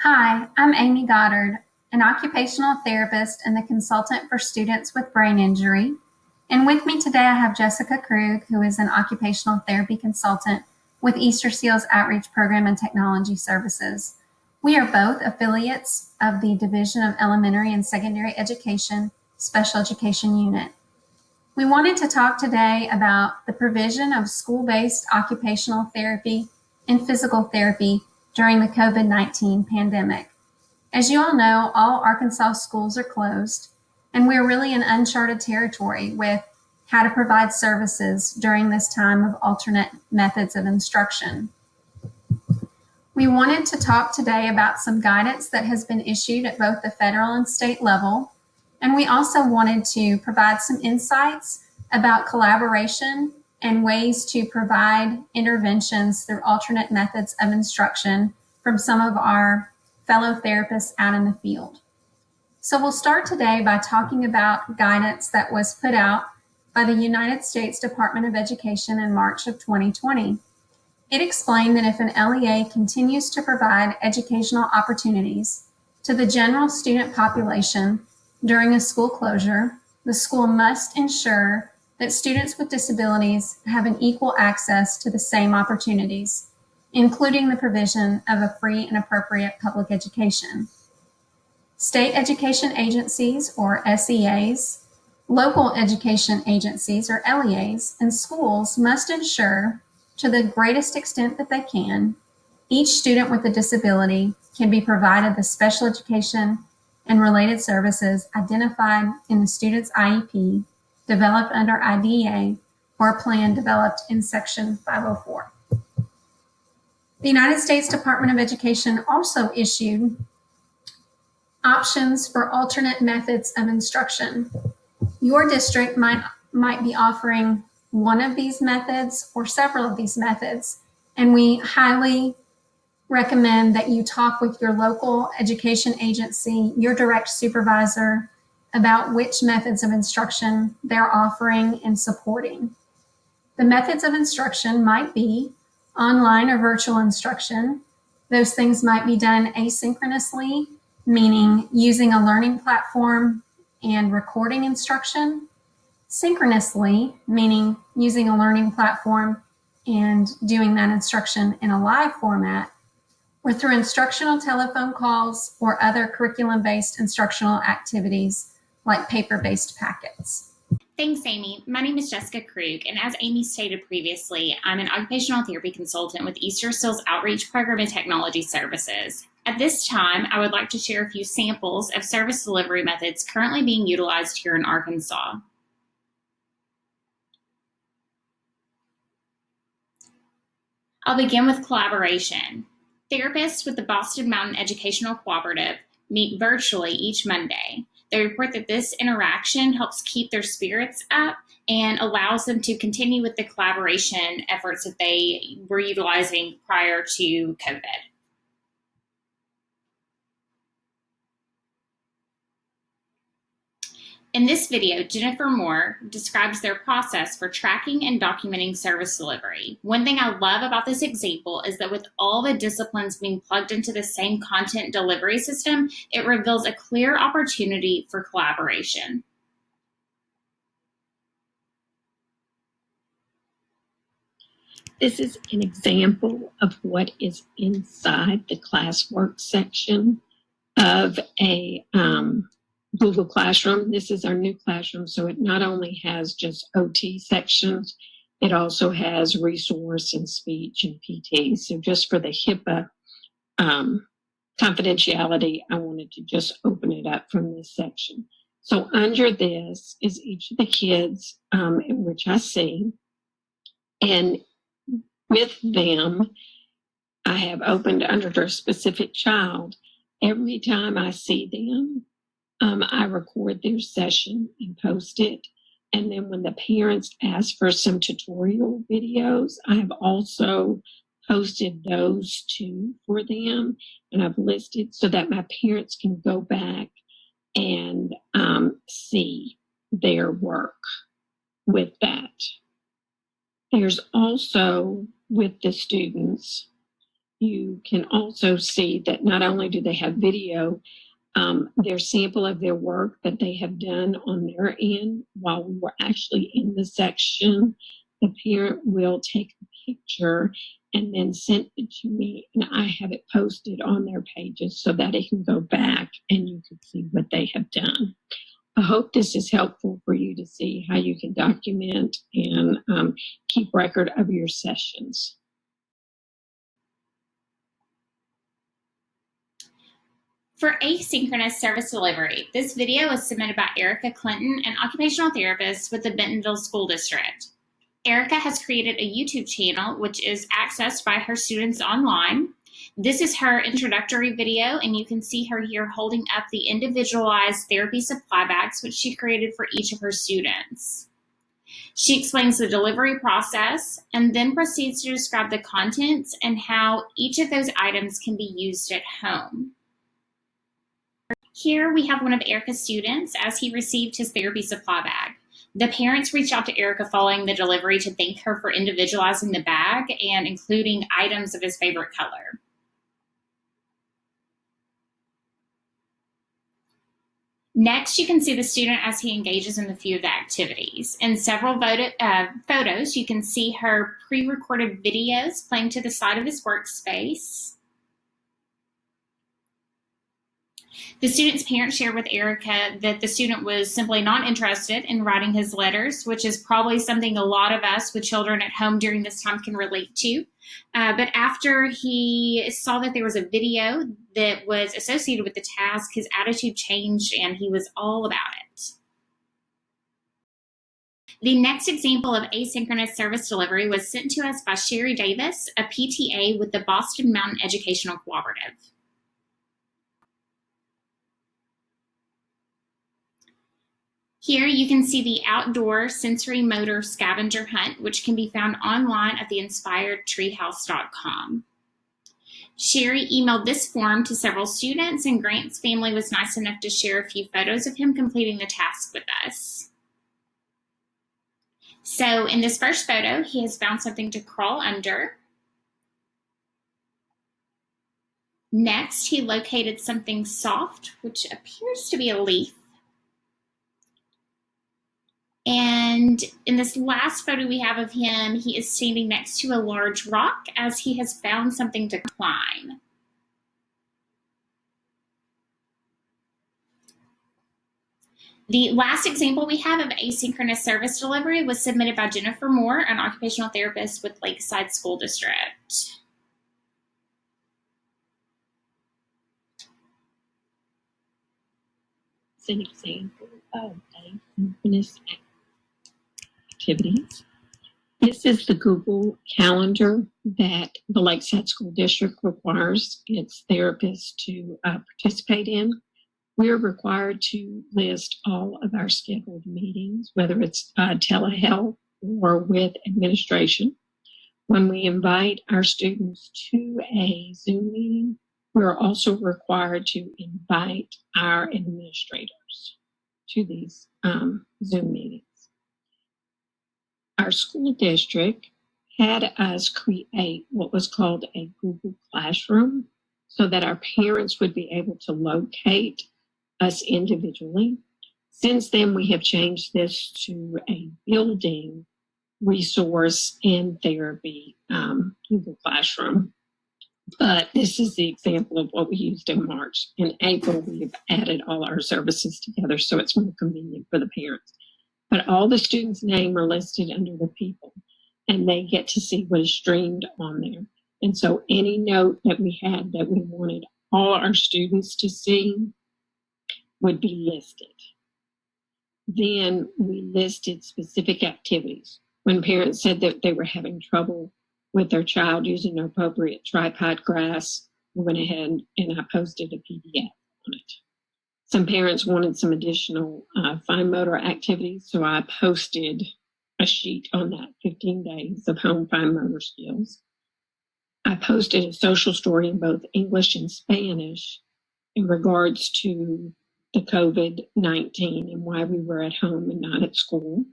Hi, I'm Amy Goddard, an occupational therapist and the consultant for students with brain injury. And with me today, I have Jessica Krug, who is an occupational therapy consultant with Easter Seals Outreach Program and Technology Services. We are both affiliates of the Division of Elementary and Secondary Education Special Education Unit. We wanted to talk today about the provision of school-based occupational therapy and physical therapy during the COVID-19 pandemic. As you all know, all Arkansas schools are closed, and we're really in uncharted territory with how to provide services during this time of alternate methods of instruction. We wanted to talk today about some guidance that has been issued at both the federal and state level, and we also wanted to provide some insights about collaboration and ways to provide interventions through alternate methods of instruction from some of our fellow therapists out in the field. So we'll start today by talking about guidance that was put out by the United States Department of Education in March of 2020. It explained that if an LEA continues to provide educational opportunities to the general student population during a school closure, the school must ensure that students with disabilities have an equal access to the same opportunities, including the provision of a free and appropriate public education. State education agencies, or SEAs, local education agencies, or LEAs, and schools must ensure, to the greatest extent that they can, each student with a disability can be provided the special education and related services identified in the student's IEP, developed under IDEA, or a plan developed in Section 504. The United States Department of Education also issued options for alternate methods of instruction. Your district might be offering one of these methods or several of these methods, and we highly recommend that you talk with your local education agency, your direct supervisor, about which methods of instruction they're offering and supporting. The methods of instruction might be online or virtual instruction. Those things might be done asynchronously, meaning using a learning platform and recording instruction. Synchronously, meaning using a learning platform and doing that instruction in a live format, or through instructional telephone calls or other curriculum-based instructional activities like paper-based packets. Thanks, Amy. My name is Jessica Krug, and as Amy stated previously, I'm an occupational therapy consultant with Easter Seals Outreach Program and Technology Services. At this time, I would like to share a few samples of service delivery methods currently being utilized here in Arkansas. I'll begin with collaboration. Therapists with the Boston Mountain Educational Cooperative meet virtually each Monday. They report that this interaction helps keep their spirits up and allows them to continue with the collaboration efforts that they were utilizing prior to COVID. In this video, Jennifer Moore describes their process for tracking and documenting service delivery. One thing I love about this example is that with all the disciplines being plugged into the same content delivery system, it reveals a clear opportunity for collaboration. This is an example of what is inside the classwork section of a Google Classroom. This is our new classroom, so it not only has just OT sections, it also has resource and speech and PT. So just for the HIPAA confidentiality, I wanted to just open it up from this section. So under this is each of the kids in which I see, and with them, I have opened under their specific child. Every time I see them, I record their session and post it. And then when the parents ask for some tutorial videos, I have also posted those too for them. And I've listed so that my parents can go back and see their work with that. There's also, with the students, you can also see that not only do they have video, their sample of their work that they have done on their end while we were actually in the section. The parent will take a picture and then send it to me, and I have it posted on their pages so that it can go back and you can see what they have done. I hope this is helpful for you to see how you can document and keep record of your sessions. For asynchronous service delivery, this video was submitted by Erica Clinton, an occupational therapist with the Bentonville School District. Erica has created a YouTube channel which is accessed by her students online. This is her introductory video, and you can see her here holding up the individualized therapy supply bags which she created for each of her students. She explains the delivery process and then proceeds to describe the contents and how each of those items can be used at home. Here we have one of Erica's students as he received his therapy supply bag. The parents reached out to Erica following the delivery to thank her for individualizing the bag and including items of his favorite color. Next, you can see the student as he engages in a few of the activities. In several photos, you can see her pre-recorded videos playing to the side of his workspace. The student's parents shared with Erica that the student was simply not interested in writing his letters, which is probably something a lot of us with children at home during this time can relate to. But after he saw that there was a video that was associated with the task, his attitude changed and he was all about it. The next example of asynchronous service delivery was sent to us by Sherry Davis, a PTA with the Boston Mountain Educational Cooperative. Here you can see the outdoor sensory motor scavenger hunt, which can be found online at theinspiredtreehouse.com. Sherry emailed this form to several students, and Grant's family was nice enough to share a few photos of him completing the task with us. So in this first photo, he has found something to crawl under. Next, he located something soft, which appears to be a leaf. And in this last photo we have of him, he is standing next to a large rock as he has found something to climb. The last example we have of asynchronous service delivery was submitted by Jennifer Moore, an occupational therapist with Lakeside School District. It's an example of asynchronous activities. This is the Google Calendar that the Lakeside School District requires its therapists to participate in. We're required to list all of our scheduled meetings, whether it's telehealth or with administration. When we invite our students to a Zoom meeting, we're also required to invite our administrators to these Zoom meetings. Our school district had us create what was called a Google Classroom so that our parents would be able to locate us individually. Since then, we have changed this to a building resource and therapy Google Classroom. But this is the example of what we used in March. In April, we have added all our services together so it's more convenient for the parents. But all the students' names are listed under the people, and they get to see what is streamed on there. And so any note that we had that we wanted all our students to see would be listed. Then we listed specific activities. When parents said that they were having trouble with their child using an appropriate tripod grass, we went ahead and I posted a PDF on it. Some parents wanted some additional fine motor activities, so I posted a sheet on that, 15 days of home fine motor skills. I posted a social story in both English and Spanish in regards to the COVID-19 and why we were at home and not at school.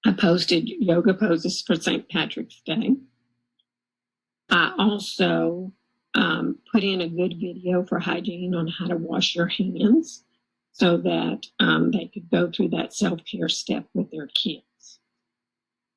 I posted yoga poses for St. Patrick's Day. I also put in a good video for hygiene on how to wash your hands so that they could go through that self-care step with their kids.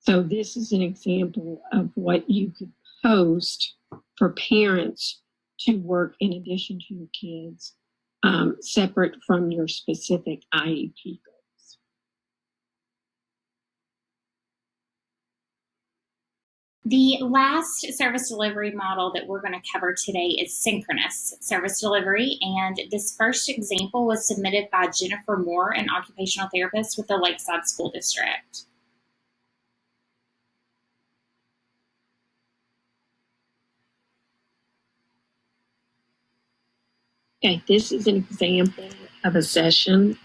So this is an example of what you could post for parents to work in addition to your kids, separate from your specific IEP goals. The last service delivery model that we're going to cover today is synchronous service delivery, and this first example was submitted by Jennifer Moore, an occupational therapist with the Lakeside School District. Okay, this is an example of a session.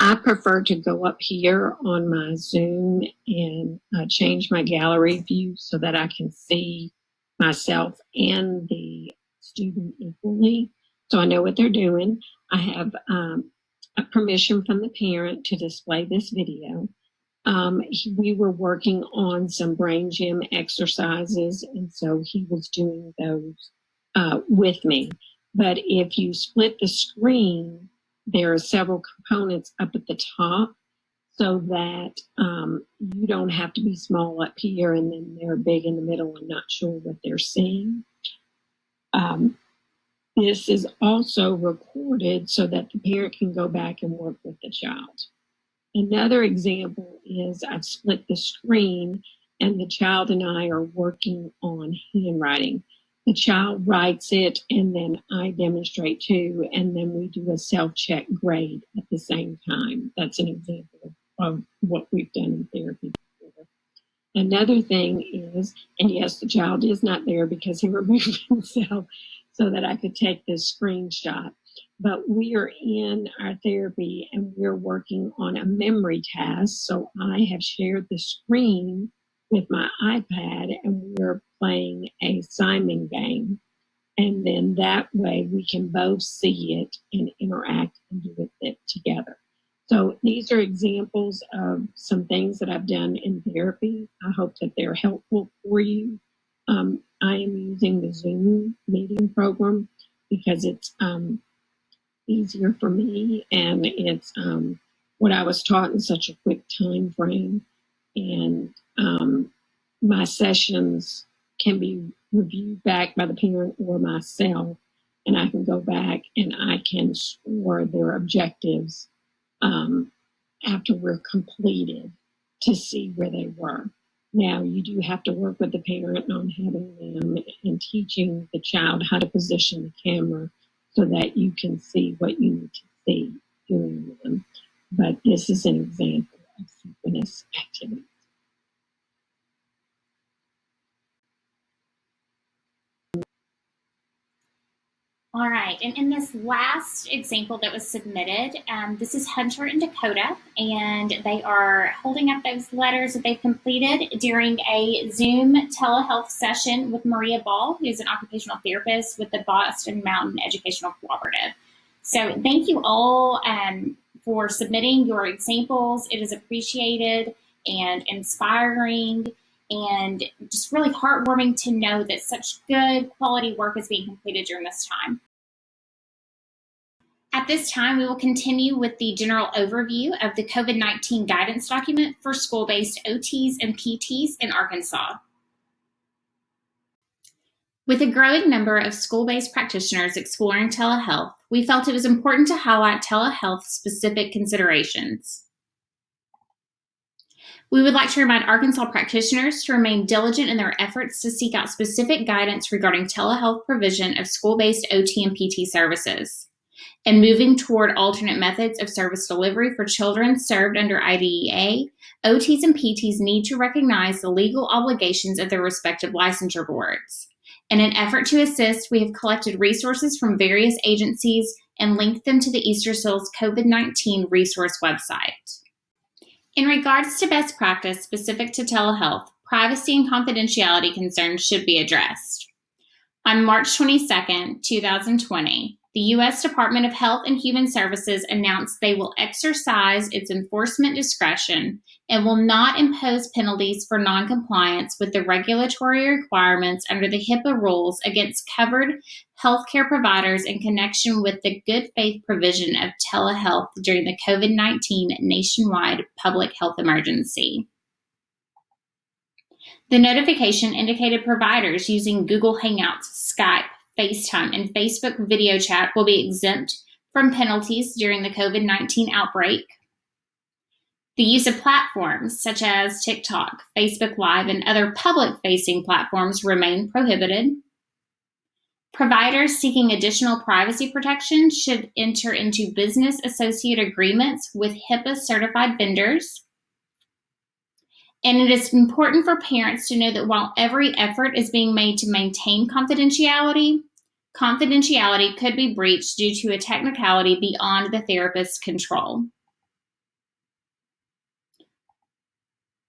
I prefer to go up here on my Zoom and change my gallery view so that I can see myself and the student equally, so I know what they're doing. I have a permission from the parent to display this video. We were working on some brain gym exercises, and so he was doing those with me. But if you split the screen, there are several components up at the top so that you don't have to be small up here and then they're big in the middle and not sure what they're seeing. This is also recorded so that the parent can go back and work with the child. Another example is I've split the screen and the child and I are working on handwriting. The child writes it and then I demonstrate too, and then we do a self-check grade at the same time. That's an example of what we've done in therapy before. Another thing is, and yes, the child is not there because he removed himself so that I could take this screenshot. But we are in our therapy and we're working on a memory task. So I have shared the screen with my iPad and we're playing a Simon game. And then that way we can both see it and interact and do it together. So these are examples of some things that I've done in therapy. I hope that they're helpful for you. I am using the Zoom meeting program because it's easier for me, and it's what I was taught in such a quick time frame. And my sessions can be reviewed back by the parent or myself, and I can go back and I can score their objectives after we're completed to see where they were. Now, you do have to work with the parent on having them and teaching the child how to position the camera so that you can see what you need to see doing them. But this is an example of synchronous activity. All right, and in this last example that was submitted, this is Hunter and Dakota, and they are holding up those letters that they've completed during a Zoom telehealth session with Maria Ball, who's an occupational therapist with the Boston Mountain Educational Cooperative. So thank you all for submitting your examples. It is appreciated and inspiring, and just really heartwarming to know that such good quality work is being completed during this time. At this time, we will continue with the general overview of the COVID-19 guidance document for school-based OTs and PTs in Arkansas. With a growing number of school-based practitioners exploring telehealth, we felt it was important to highlight telehealth-specific considerations. We would like to remind Arkansas practitioners to remain diligent in their efforts to seek out specific guidance regarding telehealth provision of school-based OT and PT services. And moving toward alternate methods of service delivery for children served under IDEA, OTs and PTs need to recognize the legal obligations of their respective licensure boards. In an effort to assist, we have collected resources from various agencies and linked them to the Easterseals COVID-19 resource website. In regards to best practice specific to telehealth, privacy and confidentiality concerns should be addressed. On March 22, 2020, the U.S. Department of Health and Human Services announced they will exercise its enforcement discretion and will not impose penalties for noncompliance with the regulatory requirements under the HIPAA rules against covered healthcare providers in connection with the good faith provision of telehealth during the COVID-19 nationwide public health emergency. The notification indicated providers using Google Hangouts, Skype, FaceTime, and Facebook video chat will be exempt from penalties during the COVID-19 outbreak. The use of platforms such as TikTok, Facebook Live, and other public-facing platforms remain prohibited. Providers seeking additional privacy protection should enter into business associate agreements with HIPAA-certified vendors. And it is important for parents to know that while every effort is being made to maintain confidentiality, confidentiality could be breached due to a technicality beyond the therapist's control.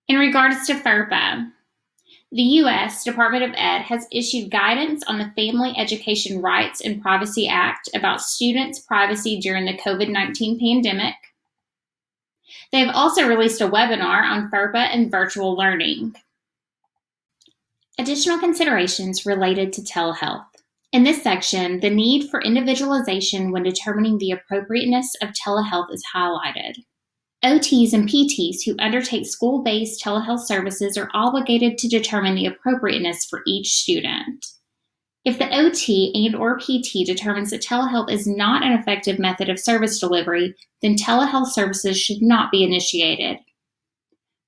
In regards to FERPA, the U.S. Department of Ed has issued guidance on the Family Education Rights and Privacy Act about students' privacy during the COVID-19 pandemic. They have also released a webinar on FERPA and virtual learning. Additional considerations related to telehealth. In this section, the need for individualization when determining the appropriateness of telehealth is highlighted. OTs and PTs who undertake school-based telehealth services are obligated to determine the appropriateness for each student. If the OT and/or PT determines that telehealth is not an effective method of service delivery, then telehealth services should not be initiated.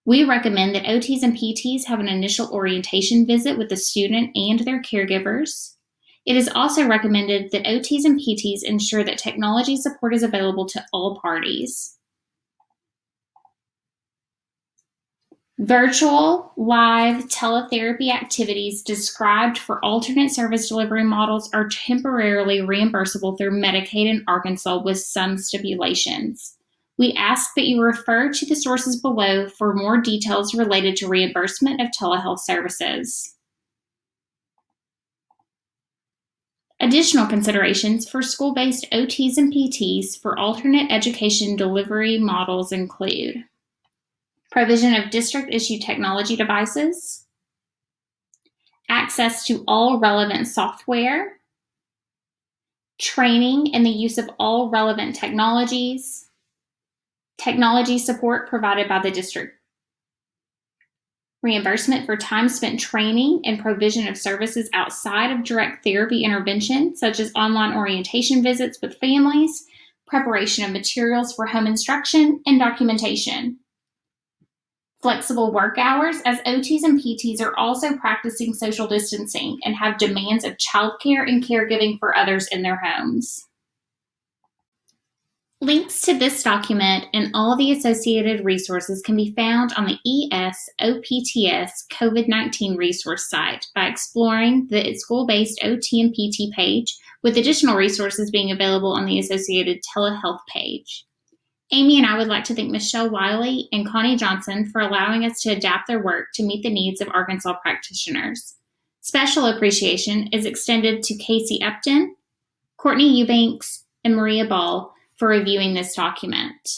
We recommend that OTs and PTs have an initial orientation visit with the student and their caregivers. It is also recommended that OTs and PTs ensure that technology support is available to all parties. Virtual, live teletherapy activities described for alternate service delivery models are temporarily reimbursable through Medicaid in Arkansas with some stipulations. We ask that you refer to the sources below for more details related to reimbursement of telehealth services. Additional considerations for school-based OTs and PTs for alternate education delivery models include provision of district-issued technology devices, access to all relevant software, training in the use of all relevant technologies, technology support provided by the district, reimbursement for time spent training and provision of services outside of direct therapy intervention, such as online orientation visits with families, preparation of materials for home instruction, and documentation. Flexible work hours, as OTs and PTs are also practicing social distancing and have demands of childcare and caregiving for others in their homes. Links to this document and all the associated resources can be found on the ESOPTS COVID-19 resource site by exploring the School-Based OT and PT page, with additional resources being available on the associated telehealth page. Amy and I would like to thank Michelle Wiley and Connie Johnson for allowing us to adapt their work to meet the needs of Arkansas practitioners. Special appreciation is extended to Casey Upton, Courtney Eubanks, and Maria Ball for reviewing this document.